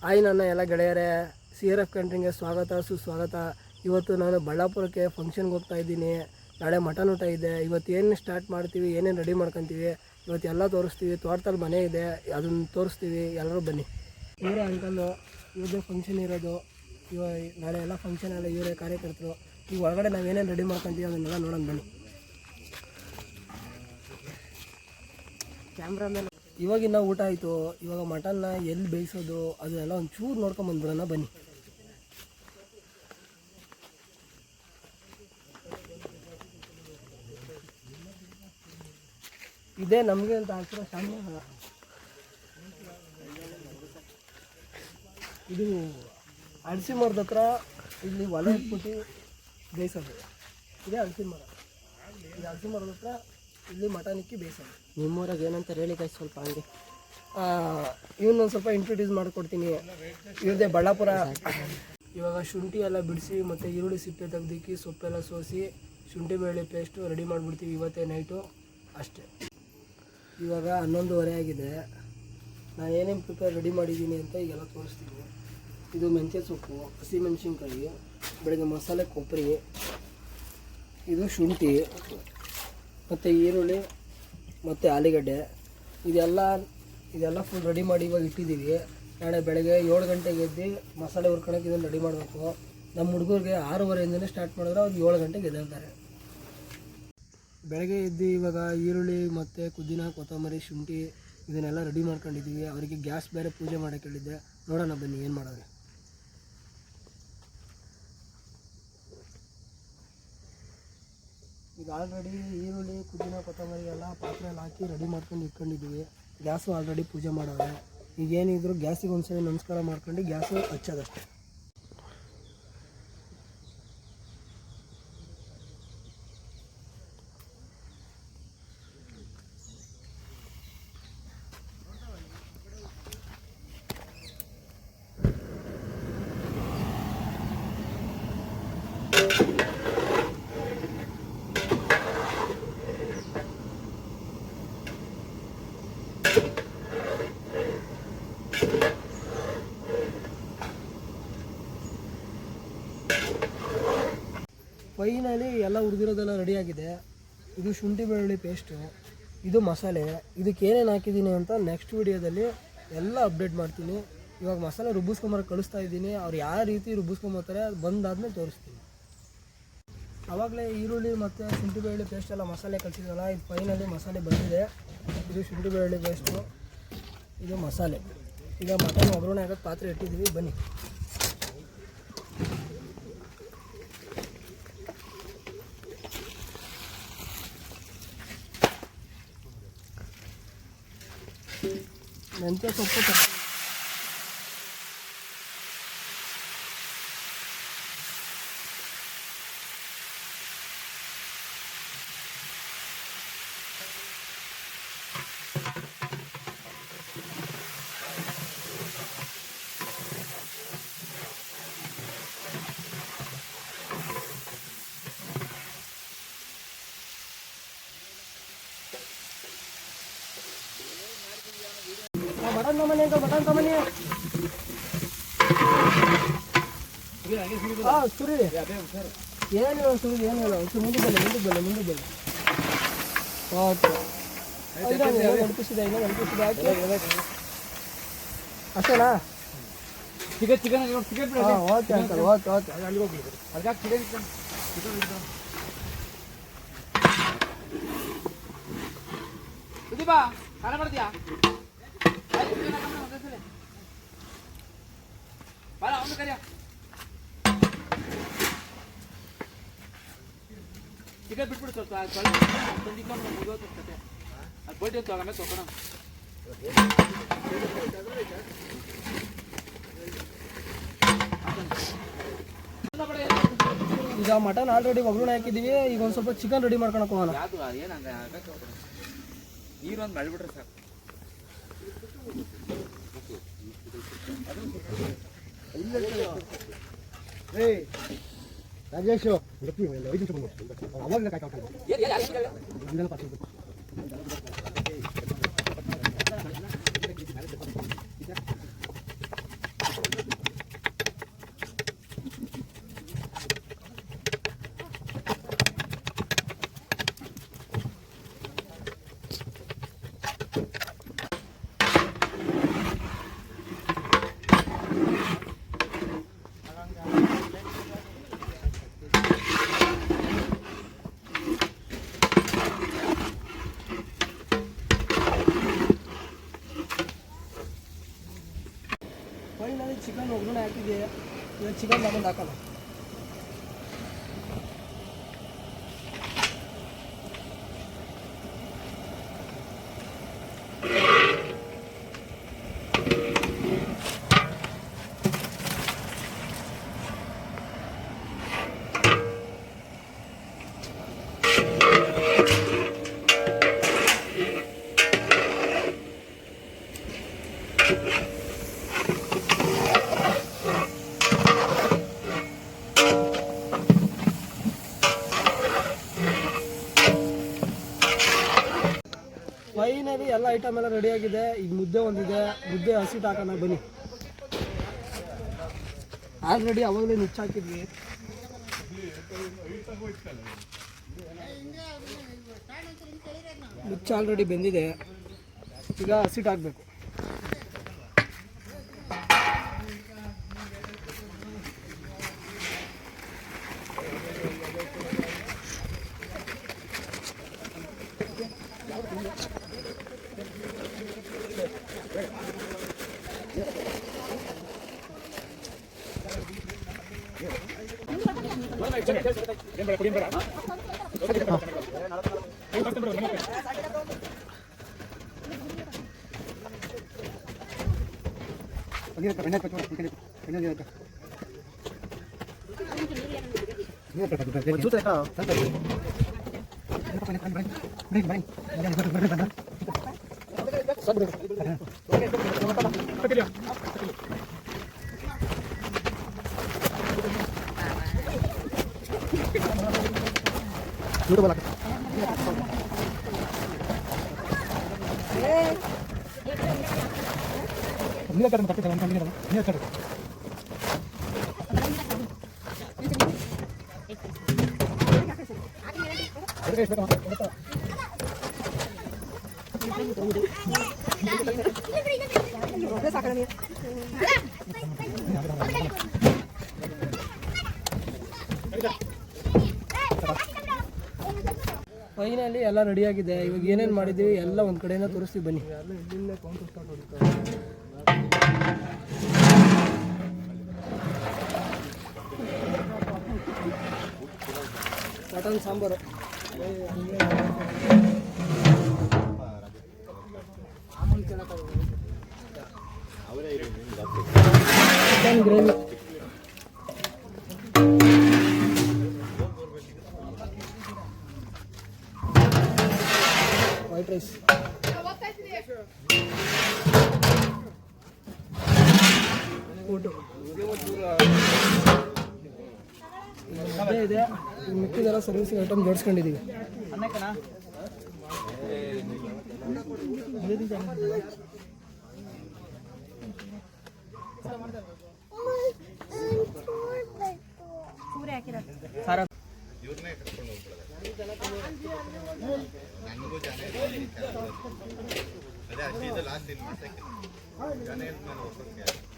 Hi ನನ್ನ ಎಲ್ಲ ಗೆಳೆಯರೇ, CRF ಕ್ಯಾಂಟ್ರಿಂಗ್ಗೆ ಸ್ವಾಗತ ಸುಸ್ವಾಗತ. ಇವತ್ತು ನಾನು ಬಳ್ಳಾಪುರಕ್ಕೆ ಫಂಕ್ಷನ್ಗೆ ಹೋಗ್ತಾ ಇದ್ದೀನಿ. ನಾಳೆ ಮಟನ್ ಊಟ ಇದೆ. ಇವತ್ತು ಏನು ಸ್ಟಾರ್ಟ್ ಮಾಡ್ತೀವಿ, ಏನೇನು ರೆಡಿ ಮಾಡ್ಕೊತೀವಿ, ಇವತ್ತು ಎಲ್ಲ ತೋರಿಸ್ತೀವಿ. ತೋಟದಲ್ಲಿ ಮನೆ ಇದೆ, ಅದನ್ನು ತೋರಿಸ್ತೀವಿ. ಎಲ್ಲರೂ ಬನ್ನಿ. ಇವರೇ ಅಂಕಲ್ಲು, ಇವ್ರದ್ದೇ ಫಂಕ್ಷನ್ ಇರೋದು. ನಾಳೆ ಎಲ್ಲ ಫಂಕ್ಷನ್ ಎಲ್ಲ ಇವರೇ ಕಾರ್ಯಕರ್ತರು. ಈಗ ಹೊರಗಡೆ ನಾವು ಏನೇನು ರೆಡಿ ಮಾಡ್ಕೊತೀವಿ ಅದನ್ನೆಲ್ಲ ನೋಡೋಣ ಬನ್ನಿ. ಕ್ಯಾಮ್ರಾ ಮೇಲೆ ಇವಾಗಿನ ಊಟ ಆಯಿತು. ಇವಾಗ ಮಟನ್ನ ಎಲ್ಲಿ ಬೇಯಿಸೋದು ಅದನ್ನೆಲ್ಲ ಒಂಚೂರು ನೋಡ್ಕೊಂಬಂದ್ಬಿಡೋಣ ಬನ್ನಿ. ಇದೇ ನಮಗೆ ಅಂತ ಹಾಕಿರೋ ಸಾಮಾನು. ಇದು ಅಳಸಿ ಮರದ ಹತ್ರ ಇಲ್ಲಿ ಒಲೆ ಇಟ್ಬಿಟ್ಟು ಬೇಯಿಸೋದು. ಇದೇ ಅಳಸಿ ಮರ. ಇದು ಅಳಸಿ ಮರದ ಹತ್ರ ಇಲ್ಲಿ ಮಟನ್ ಇಕ್ಕಿ ಬೇಯಿಸೋದು. ನಿಮ್ಮೂರಾಗ ಏನಂತ ಹೇಳಿ ಗಾಯ್ಸ್, ಸ್ವಲ್ಪ ಹಂಗೆ ಇವನ್ನೊಂದು ಸ್ವಲ್ಪ ಇಂಟ್ರೊಡ್ಯೂಸ್ ಮಾಡಿಕೊಡ್ತೀನಿ. ಇವ್ರದ್ದೇ ಬಳ್ಳಾಪುರ. ಇವಾಗ ಶುಂಠಿ ಎಲ್ಲ ಬಿಡಿಸಿ ಮತ್ತು ಈರುಳ್ಳಿ ಸಿಪ್ಪೆ ತೆಗ್ದಿಕ್ಕಿ ಸೊಪ್ಪೆಲ್ಲ ಸೋಸಿ ಶುಂಠಿ ಬೆಳ್ಳುಳ್ಳಿ ಪೇಸ್ಟು ರೆಡಿ ಮಾಡಿಬಿಡ್ತೀವಿ ಇವತ್ತೇ ನೈಟು ಅಷ್ಟೇ. ಇವಾಗ 11:30 ಆಗಿದೆ. ನಾನು ಏನೇನು ಪ್ರಿಪೇರ್ ರೆಡಿ ಮಾಡಿದ್ದೀನಿ ಅಂತ ಈಗೆಲ್ಲ ತೋರಿಸ್ತೀನಿ. ಇದು ಮೆಂತ್ಯ ಸೊಪ್ಪು, ಹಸಿಮೆಣ್ಸಿನ್ಕಾಯಿ, ಬೆಳಗ್ಗೆ ಮಸಾಲೆ ಕೊಬ್ಬರಿ, ಇದು ಶುಂಠಿ ಮತ್ತು ಈರುಳ್ಳಿ ಮತ್ತು ಆಲೂಗಡ್ಡೆ, ಇದೆಲ್ಲ ಫುಲ್ ರೆಡಿ ಮಾಡಿ ಇವಾಗ ಇಟ್ಟಿದ್ದೀವಿ. ನಾಳೆ ಬೆಳಗ್ಗೆ 7 ಗಂಟೆಗೆ ಎದ್ದು ಮಸಾಲೆ ಹುರ್ಕೊಳಕ್ಕೆ ಇದನ್ನು ರೆಡಿ ಮಾಡಬೇಕು. ನಮ್ಮ ಹುಡುಗರಿಗೆ 6:30ಇಂದನೇ ಸ್ಟಾರ್ಟ್ ಮಾಡಿದ್ರೆ ಅವ್ರು 7 ಗಂಟೆಗೆ ಎದ್ದೇಳ್ತಾರೆ. ಬೆಳಗ್ಗೆ ಎದ್ದು ಇವಾಗ ಈರುಳ್ಳಿ ಮತ್ತು ಪುದೀನ, ಕೊತ್ತಂಬರಿ, ಶುಂಠಿ ಇದನ್ನೆಲ್ಲ ರೆಡಿ ಮಾಡ್ಕೊಂಡಿದ್ದೀವಿ. ಅವರಿಗೆ ಗ್ಯಾಸ್ ಬೇರೆ ಪೂಜೆ ಮಾಡೋಕ್ಕೆ ಹೇಳಿದ್ದೆ. ನೋಡೋಣ ಬನ್ನಿ ಏನು ಮಾಡೋದು. ಈಗ ಆಲ್ರೆಡಿ ಈರುಳ್ಳಿ, ಪುದೀನ, ಕೊತ್ತಂಬರಿ ಎಲ್ಲ ಪಾತ್ರೆಯಲ್ಲಿ ಹಾಕಿ ರೆಡಿ ಮಾಡ್ಕೊಂಡು ಇಟ್ಕೊಂಡಿದ್ದೀವಿ. ಗ್ಯಾಸು ಆಲ್ರೆಡಿ ಪೂಜೆ ಮಾಡೋದೆ. ಈಗೇನಿದ್ರು ಗ್ಯಾಸಿಗೆ ಒಂದ್ಸಲ ನಮಸ್ಕಾರ ಮಾಡ್ಕೊಂಡು ಗ್ಯಾಸು ಹಚ್ಚೋದಷ್ಟೆ. ಫೈನಲಿ ಎಲ್ಲ ಹುರಿದಿರೋದೆಲ್ಲ ರೆಡಿಯಾಗಿದೆ. ಇದು ಶುಂಠಿ ಬೆಳ್ಳುಳ್ಳಿ ಪೇಸ್ಟು, ಇದು ಮಸಾಲೆ. ಇದಕ್ಕೆ ಏನೇನು ಹಾಕಿದ್ದೀನಿ ಅಂತ ನೆಕ್ಸ್ಟ್ ವೀಡಿಯೋದಲ್ಲಿ ಎಲ್ಲ ಅಪ್ಡೇಟ್ ಮಾಡ್ತೀನಿ. ಇವಾಗ ಮಸಾಲೆ ರುಬ್ಬಿಸ್ಕೊಂಬರ ಕಳಿಸ್ತಾ ಇದ್ದೀನಿ. ಅವ್ರು ಯಾವ ರೀತಿ ರುಬ್ಬಿಸ್ಕೊಂಬರ್ತಾರೆ ಅದು ಬಂದಾದ್ಮೇಲೆ ತೋರಿಸ್ತೀನಿ. ಆವಾಗಲೇ ಈರುಳ್ಳಿ ಮತ್ತು ಶುಂಠಿ ಬೆಳ್ಳುಳ್ಳಿ ಪೇಸ್ಟ್ ಎಲ್ಲ ಮಸಾಲೆ ಕಳಿಸಿದ್ರಲ್ಲ, ಇದು ಫೈನಲಿ ಮಸಾಲೆ ಬಂದಿದೆ. ಇದು ಶುಂಠಿ ಬೆಳ್ಳುಳ್ಳಿ ಪೇಸ್ಟು, ಇದು ಮಸಾಲೆ. ಈಗ ಮಟನ್ ಒಗ್ಗರಣೆ ಆಗೋಕ್ಕೆ ಪಾತ್ರೆ ಇಟ್ಟಿದ್ದೀವಿ, ಬನ್ನಿ. ಮೆಂತ್ಯ ಸೊಪ್ಪು ಮಟನ್ ತಮ್ಮನಿ ಅಂತ ಮಟನ್ ತಮ್ಮನಿ. ಹಾಂ ಸುರಿ ಏನಿಲ್ಲ ಸುರಿ ಏನಿಲ್ಲ. ಮುಂದೆ ಬಲ್ಲ ಓಕೆ. ನಡಿಪಿಸಿದೆ ಹಾಕಿ ಅಷ್ಟೇನಾ? ಚಿಕನ್ ಹಾಂ ಓಕೆ ಅಂಕಲ್, ಓಕೆ. ಅಲ್ಲಿ ಹೋಗಿ ಚಿಕನ್ ಸುದೀಪಾ ಖಾನ ಮಾಡ್ತೀಯಾ? ಚಿಕನ್ ಬಿಟ್ಬಿಡು ಸ್ವಲ್ಪ ಅದು ಬೋಟಿ ಅಂತ ಆಮೇಲೆ ತೊಗೊಳ. ಈಗ ಮಟನ್ ಆಲ್ರೆಡಿ ಒಗ್ಗರಣೆ ಹಾಕಿದ್ದೀವಿ. ಈಗ ಒಂದು ಸ್ವಲ್ಪ ಚಿಕನ್ ರೆಡಿ ಮಾಡ್ಕೊಳಕ್ಕೆ ಹೋಗೋಣ. ನೀರೊಂದು ಬೆಳೆಬಿಟ್ರೆ ಸಾಕು. ರಾಜೇಶ್ ಅವಾಗ ಫೈನಲಿ ಚಿಕನ್ ಒಗ್ಗರಣೆ ಹಾಕಿದೆ. ಇವಾಗ ಚಿಕನ್ ತಗೊಂಡು ಹಾಕೋಣ. ಫೈನಲಿ ಎಲ್ಲ ಐಟಮ್ ಎಲ್ಲ ರೆಡಿಯಾಗಿದೆ. ಈಗ ಮುದ್ದೆ ಒಂದಿದೆ, ಮುದ್ದೆ ಹಸಿಟ್ಟು ಹಾಕೋಣ ಬನ್ನಿ. ಆಲ್ರೆಡಿ ಅವಾಗಲೇ ನುಚ್ಚು ಹಾಕಿದ್ವಿ. ನುಚ್ಚು ಆಲ್ರೆಡಿ ಬೆಂದಿದೆ. ಈಗ ಹಸಿಟ್ಟು ಹಾಕಬೇಕು. ಫೈನಲಿ ಎಲ್ಲ ರೆಡಿಯಾಗಿದೆ. ಇವಾಗ ಏನೇನು ಮಾಡಿದ್ದೀವಿ ಎಲ್ಲ ಒಂದು ಕಡೆಯಿಂದ ತೋರಿಸ್ತೀವಿ ಬನ್ನಿ. Mutton sambar, chicken gravy, white rice, ಊಟ ಇದೆ. ಮಿಕ್ಕಿದೆಲ್ಲ ಸರ್ವಿಸ್ ಐಟಮ್ ಜೋಡಿಸ್ಕೊಂಡಿದ್ದೀವಿ. ಇವ್ರನ್ನೇ ಕರ್ಕೊಂಡು ಹೋಗ್ಬಿಡೋದು. ಅದೇ ಅಷ್ಟೇ ಲಾಸ್ಟ್ ಇನ್ ಗಣೇಶ್ ಮೇಲೆ ಹೋಗೋಕ್ಕೆ